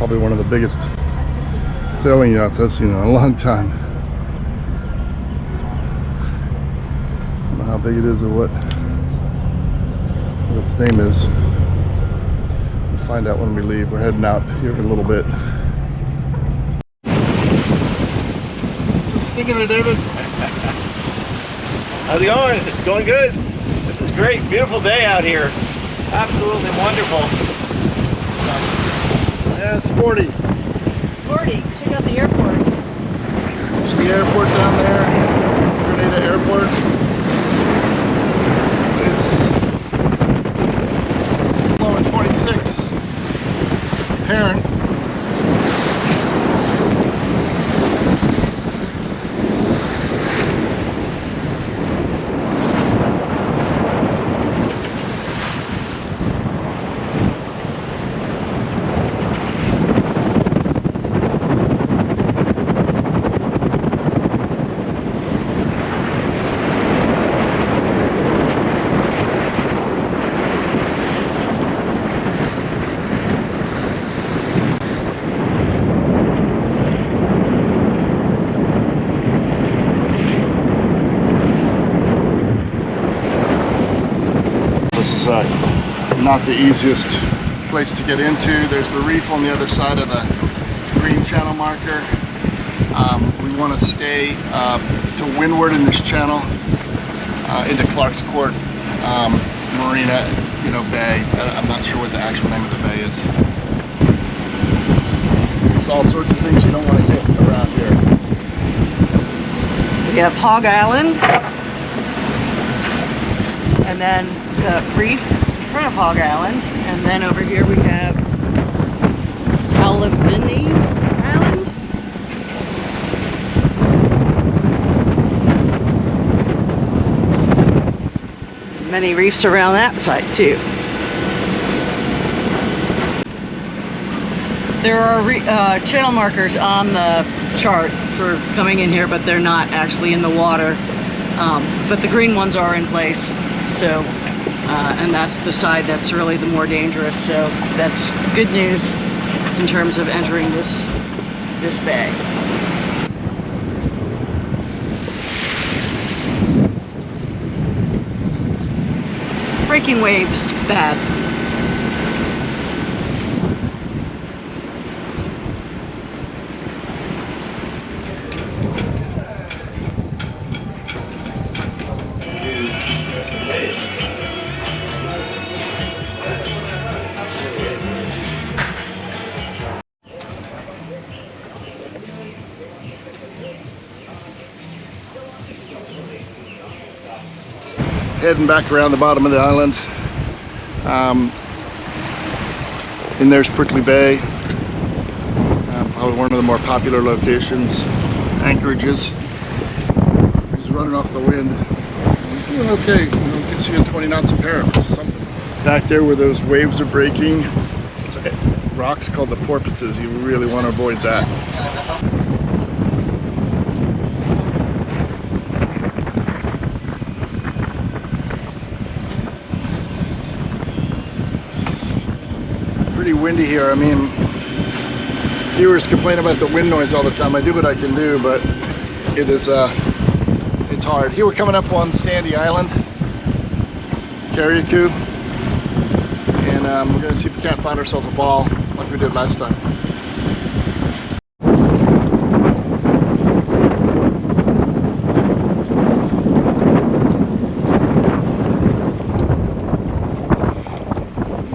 Probably one of the biggest sailing yachts I've seen in a long time. I don't know how big it is or what its name is. We'll find out when we leave. We're heading out here in a little bit. Just thinking of David. How's it going? It's going good. This is great. Beautiful day out here. Absolutely wonderful. Yeah, sporty. Sporty. Check out the airport. There's the airport down there. Grenada Airport. It's low at 26. Apparent. Not the easiest place to get into. There's the reef on the other side of the green channel marker. We want to stay to windward in this channel into Clark's Court Marina, bay. I'm not sure what the actual name of the bay is. There's all sorts of things you don't want to hit around here. We have Hog Island, and then the reef in front of Hog Island, and then over here we have Talisman Island. Many reefs around that side too. There are channel markers on the chart for coming in here, but they're not actually in the water. But the green ones are in place. So, and that's the side that's really the more dangerous. So that's good news in terms of entering this bay. Breaking waves, bad. Heading back around the bottom of the island. And there's Prickly Bay, probably one of the more popular locations, anchorages. He's running off the wind. Doing okay, gets you at 20 knots apparent. Something back there where those waves are breaking. It's rocks called the porpoises. You really want to avoid that. Pretty windy here. I mean, viewers complain about the wind noise all the time. I do what I can do, but it is it's hard. Here we're coming up on Sandy Island, Carriacou, and we're going to see if we can't find ourselves a ball like we did last time.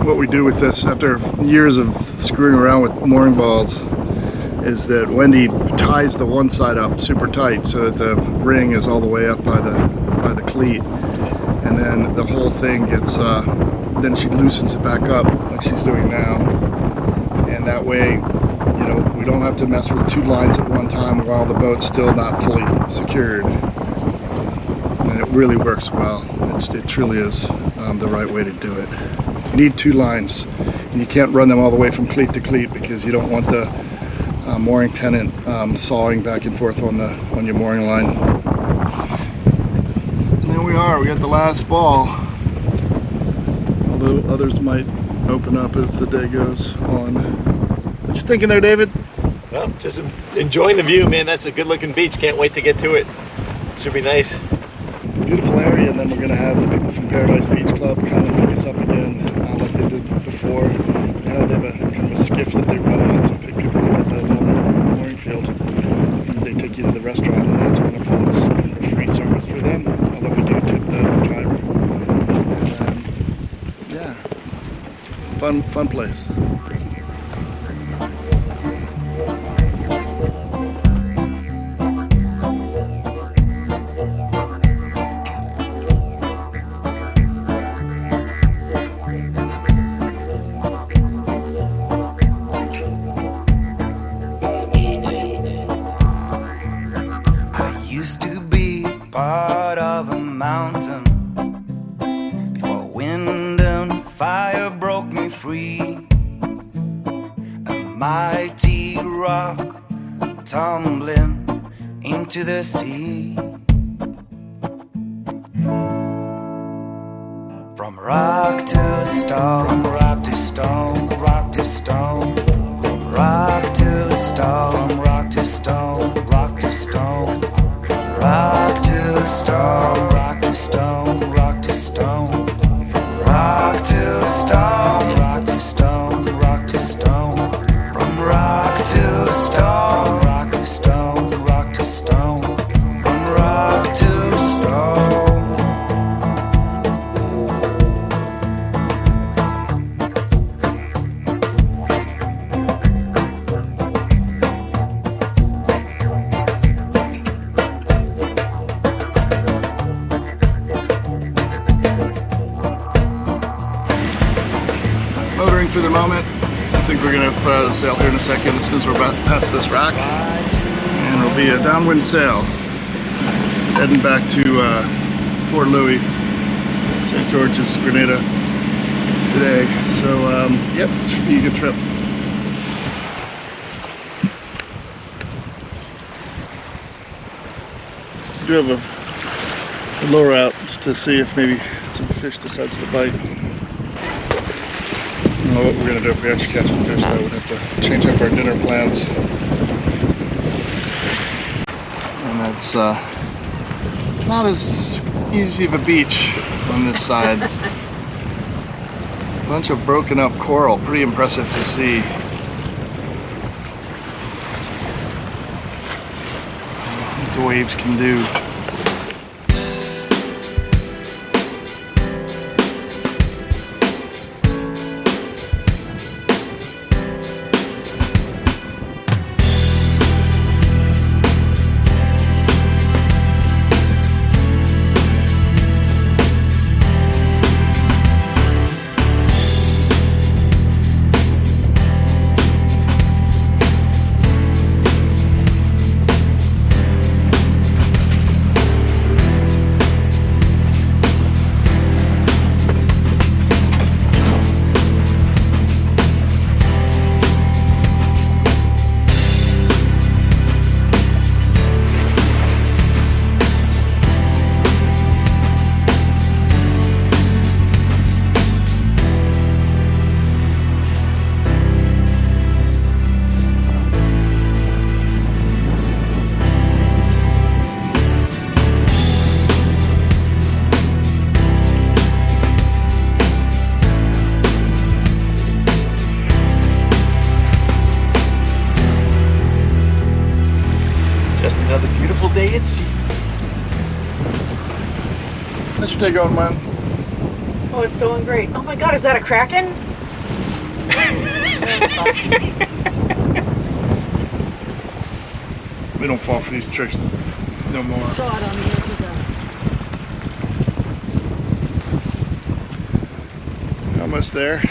What we do with this after years of screwing around with mooring balls is that Wendy ties the one side up super tight so that the ring is all the way up by the cleat, and then the whole thing gets then she loosens it back up like she's doing now, and that way we don't have to mess with two lines at one time while the boat's still not fully secured. And it really works well. It truly is the right way to do it. You need two lines, and you can't run them all the way from cleat to cleat because you don't want the mooring pennant sawing back and forth on your mooring line. And there we are. We got the last ball. Although others might open up as the day goes on. What you thinking there, David? Well, just enjoying the view, man. That's a good looking beach. Can't wait to get to it. Should be nice. Beautiful area, and then we're going to have the people from Paradise Beach Club come and pick us up again, like they did before. Now they have a kind of a skiff that they run out to pick people up at the mooring field. And they take you to the restaurant, and that's wonderful. It's kind of a free service for them, although we do tip the driver. And, yeah, fun place. Used to be part of a mountain before wind and fire broke me free. A mighty rock tumbling into the sea. From rock to stone, rock to stone, rock to stone, from rock to stone, rock to stone, rock to stone. Rock to stone, rock to stone, rock to stone. From rock to stone, rock to stone, rock to stone. From rock to stone, rock to stone, rock to stone. From rock to stone. Motoring for the moment. I think we're going to put out a sail here in a second as soon as we're about past this rock. And it'll be a downwind sail. Heading back to Port Louis, St. George's, Grenada today. So, yep, should be a good trip. Do have a lure out just to see if maybe some fish decides to bite. I don't know what we're going to do if we actually catch a fish, though. We'd have to change up our dinner plans. And that's not as easy of a beach on this side. A bunch of broken up coral, pretty impressive to see. What the waves can do. Another beautiful day at sea. How's your day going, man? Oh, it's going great. Oh my God, is that a kraken? We don't fall for these tricks no more. Saw it on the edge of the... Almost there.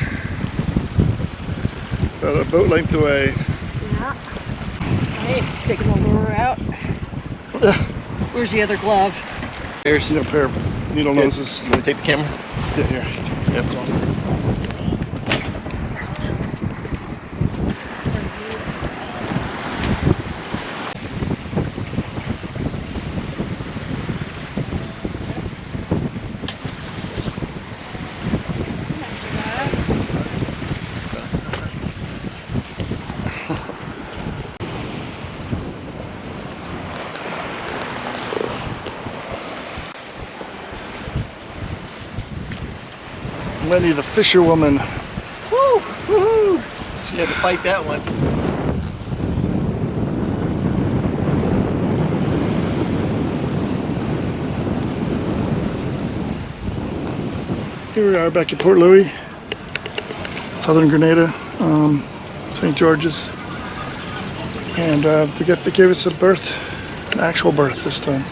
About a boat length away. Yeah. Hey, taking the lure out. Where's the other glove? Here's a pair of needle noses. You want to take the camera? Yeah, here. Yeah, that's awesome. Wendy, the fisherwoman. Woo! Woohoo! She had to fight that one. Here we are back at Port Louis, southern Grenada, St. George's. And they gave us a berth, an actual berth this time.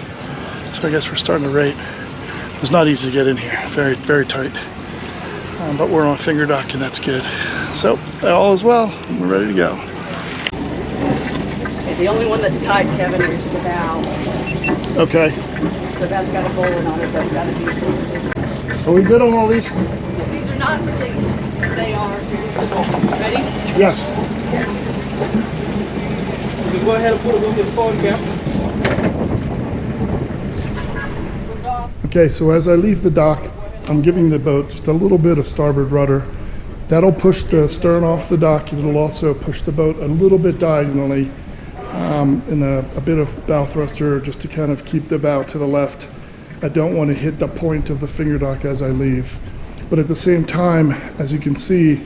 So I guess we're starting to rate. It was not easy to get in here, very, very tight. But we're on a finger dock and that's good. So all is well, we're ready to go. Okay, the only one that's tied, Kevin, is the bow. Okay. So that's got a bowline on it, that's got to be. Are we good on all these? These are not released, they are releasable. Ready? Yes. You can go ahead and put it on this phone, Captain. Okay, so as I leave the dock, I'm giving the boat just a little bit of starboard rudder. That'll push the stern off the dock, and it'll also push the boat a little bit diagonally, and a bit of bow thruster just to kind of keep the bow to the left. I don't want to hit the point of the finger dock as I leave. But at the same time, as you can see,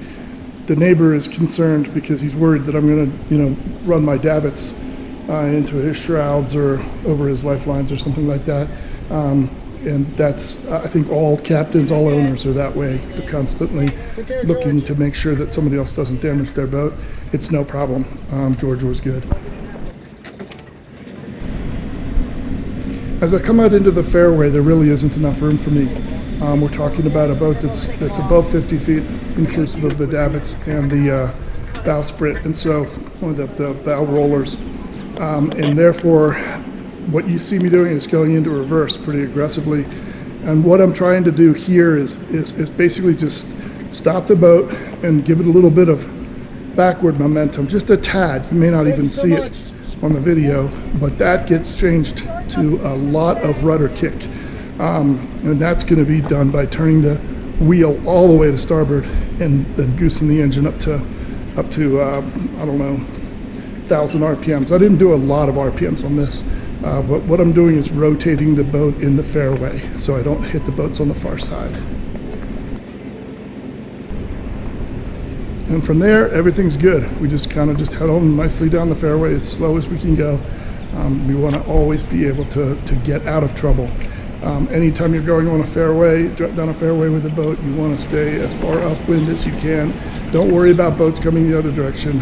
the neighbor is concerned because he's worried that I'm going to, run my davits into his shrouds or over his lifelines or something like that. And that's, I think all captains, all owners are that way. They're constantly looking to make sure that somebody else doesn't damage their boat. It's no problem. George was good. As I come out into the fairway, there really isn't enough room for me. We're talking about a boat that's above 50 feet, inclusive of the davits and the bowsprit, and so the bow rollers. And therefore, what you see me doing is going into reverse pretty aggressively. And what I'm trying to do here is basically just stop the boat and give it a little bit of backward momentum, just a tad. You may not even see it on the video, but that gets changed to a lot of rudder kick. And that's going to be done by turning the wheel all the way to starboard and goosing the engine up to I don't know, 1,000 RPMs. I didn't do a lot of RPMs on this, but what I'm doing is rotating the boat in the fairway so I don't hit the boats on the far side. And from there, everything's good. We just kind of head on nicely down the fairway as slow as we can go. We want to always be able to get out of trouble. Anytime you're going on a fairway, down a fairway with a boat, you want to stay as far upwind as you can. Don't worry about boats coming the other direction.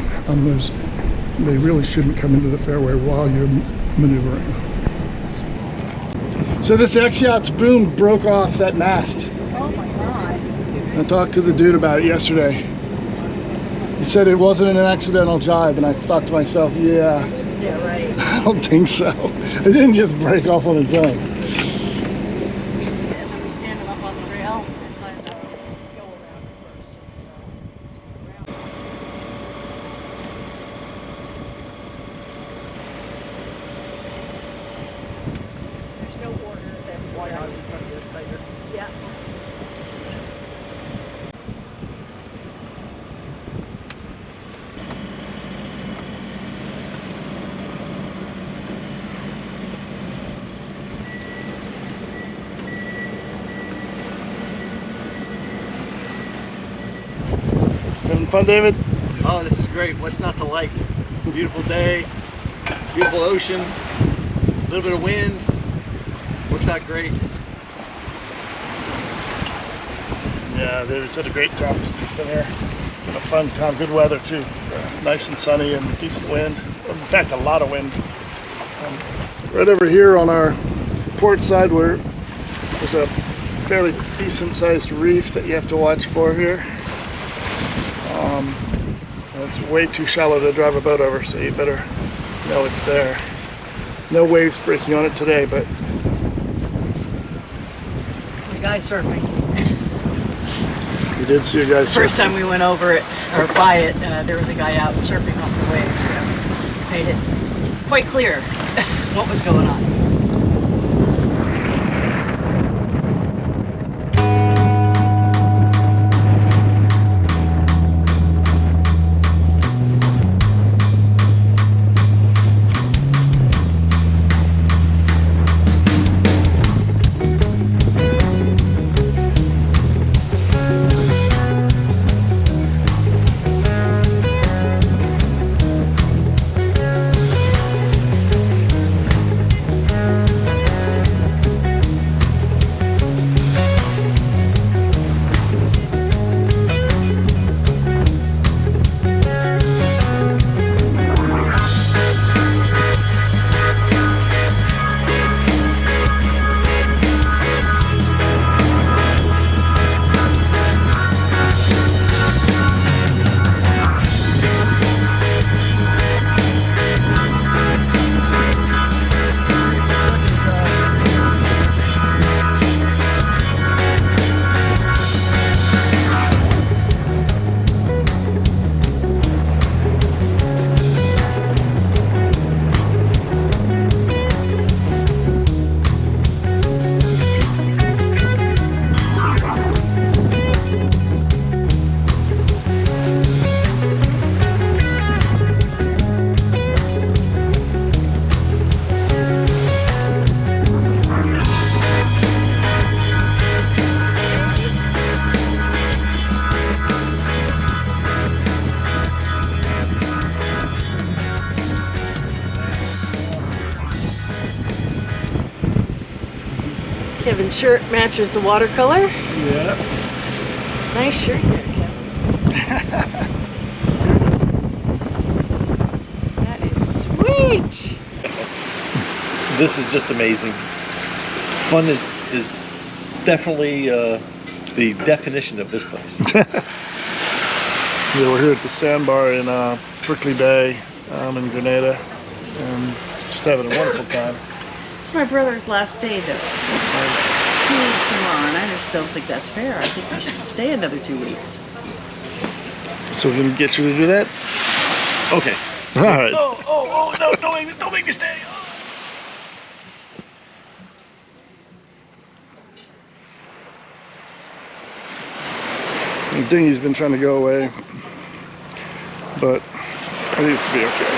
They really shouldn't come into the fairway while you're maneuvering. So this Yacht's boom broke off that mast. Oh my God. I talked to the dude about it yesterday. He said it wasn't an accidental jibe, and I thought to myself, yeah, right. I don't think so. It didn't just break off on its own. And then we stand it up on the rail and kind of go around first. There's no order, that's why I was trying to get tighter. Yeah. Having fun, David? Oh, this is great. What's not to like? Beautiful day, beautiful ocean, a little bit of wind. Works out great. Yeah, David's had a great time since he's been here. Been a fun time, good weather too. Nice and sunny and decent wind. In fact, a lot of wind. Right over here on our port side, where there's a fairly decent sized reef that you have to watch for here. It's way too shallow to drive a boat over, so you better know it's there. No waves breaking on it today, but The guy surfing. we did see a guy surfing. First time we went over it, or by it, there was a guy out surfing off the waves, so made it quite clear what was going on. Kevin's shirt matches the watercolor. Yeah. Nice shirt there, Kevin. That is sweet. This is just amazing. Fun is definitely the definition of this place. Yeah, we're here at the sandbar in Berkeley Bay in Grenada, and just having a wonderful time. It's my brother's last day though. 2 weeks tomorrow, and I just don't think that's fair. I think we should stay another 2 weeks. So we're gonna get you to do that? Okay. All right. Oh, no, don't make me stay. The dinghy's been trying to go away, but I think it's gonna be okay.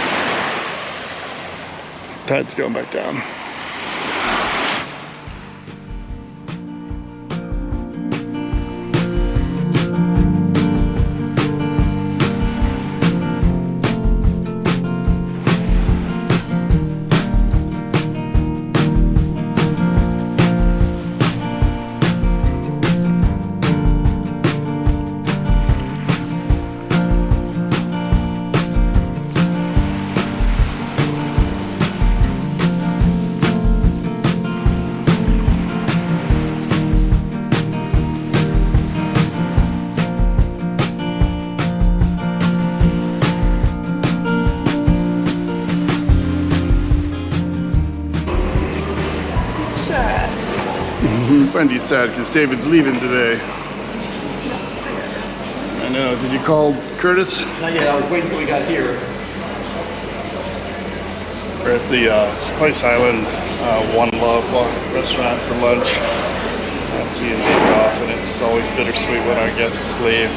Tide's going back down. Wendy's sad because David's leaving today. I know. Did you call Curtis? Not yet. I was waiting until we got here. We're at the Spice Island One Love restaurant for lunch. Seeing David off, and it's always bittersweet when our guests leave.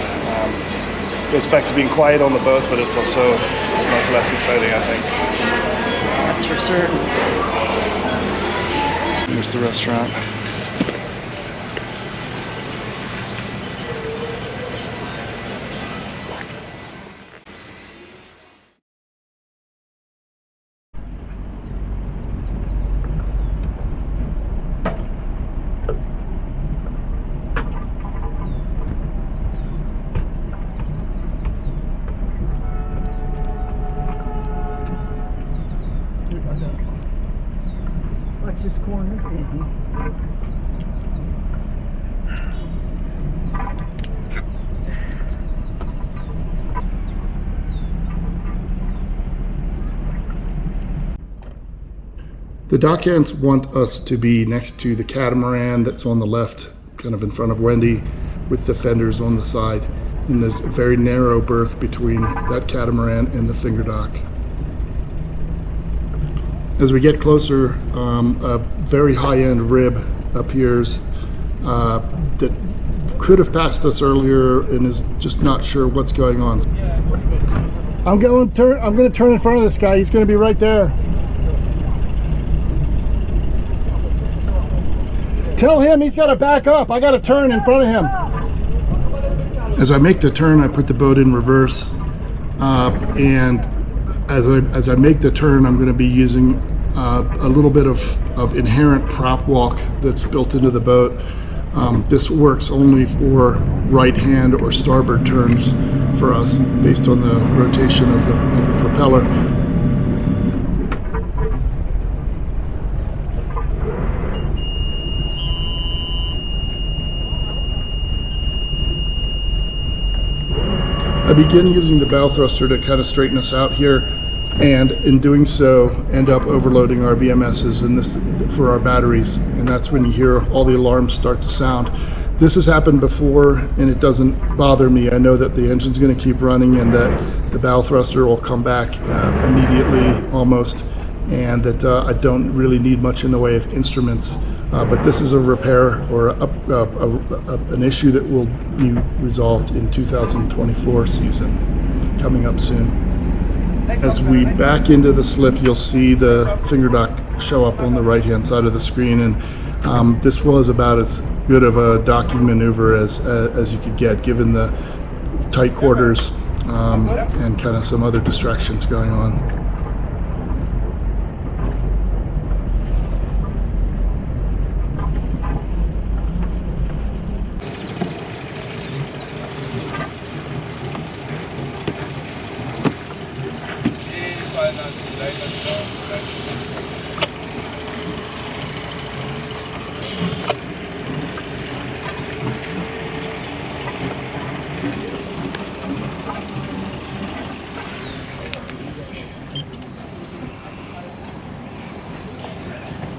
Goes back to being quiet on the boat, but it's also much less exciting, I think. That's for certain. Here's the restaurant. Watch this corner. The dockhands want us to be next to the catamaran that's on the left, kind of in front of Wendy, with the fenders on the side. And there's a very narrow berth between that catamaran and the finger dock. As we get closer, a very high-end rib appears that could have passed us earlier and is just not sure what's going on. I'm going to turn in front of this guy. He's going to be right there. Tell him he's got to back up. I got to turn in front of him. As I make the turn, I put the boat in reverse, and as I make the turn, I'm going to be using a little bit of inherent prop walk that's built into the boat. This works only for right hand or starboard turns for us based on the rotation of the propeller. I begin using the bow thruster to kind of straighten us out here, and in doing so end up overloading our BMSs and this for our batteries, and that's when you hear all the alarms start to sound. This has happened before and it doesn't bother me. I know that the engine's going to keep running and that the bow thruster will come back immediately almost, and that I don't really need much in the way of instruments. But this is a repair or an issue that will be resolved in 2024 season, coming up soon. As we back into the slip, you'll see the finger dock show up on the right-hand side of the screen, and this was about as good of a docking maneuver as you could get, given the tight quarters and kind of some other distractions going on.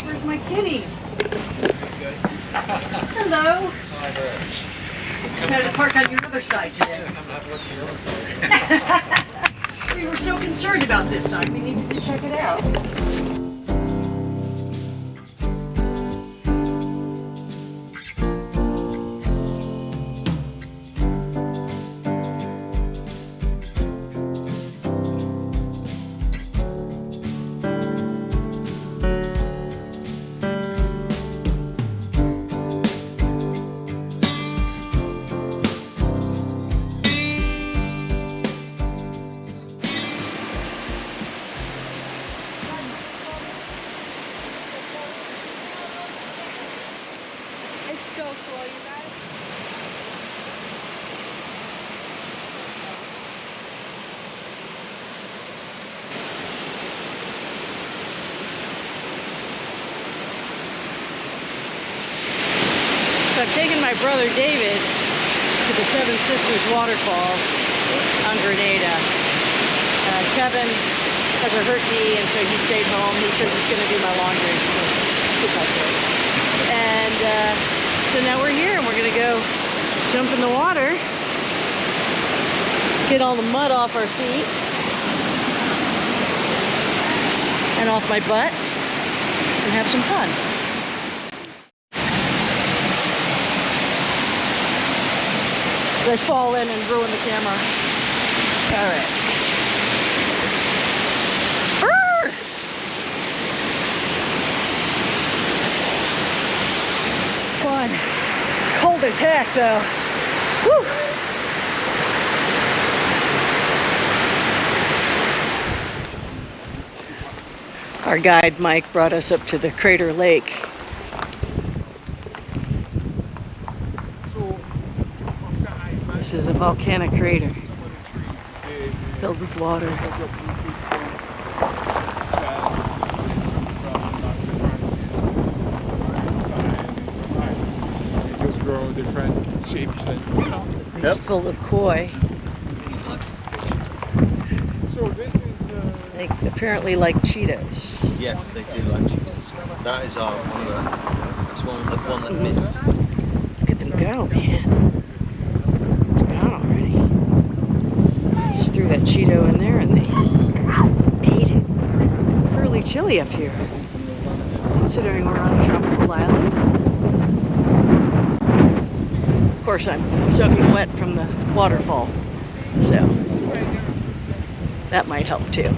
Where's my kitty? Hello. Decided to park on your other side today. We were so concerned about this side, we needed to check it out. So cool, you guys. So I've taken my brother David to the Seven Sisters waterfalls on Grenada. Kevin has a hurt knee, and so he stayed home. He says he's going to do my laundry. So keep my place. And so now we're here, and we're going to go jump in the water, get all the mud off our feet and off my butt, and have some fun. I fall in and ruin the camera. All right. Arr! Fun. Cold as heck though. Whew. Our guide Mike brought us up to the Crater Lake. This is a volcanic crater filled with water. They just grow different shapes and It's full of koi. So this is They apparently like Cheetos. Yes, they do like Cheetos. That is our one of the. That's one that missed. Look at them go, man. It's gone already. Just threw that Cheeto in there and they ate it. Fairly chilly up here, considering we're on a tropical island. Of course, I'm soaking wet from the waterfall, so that might help too.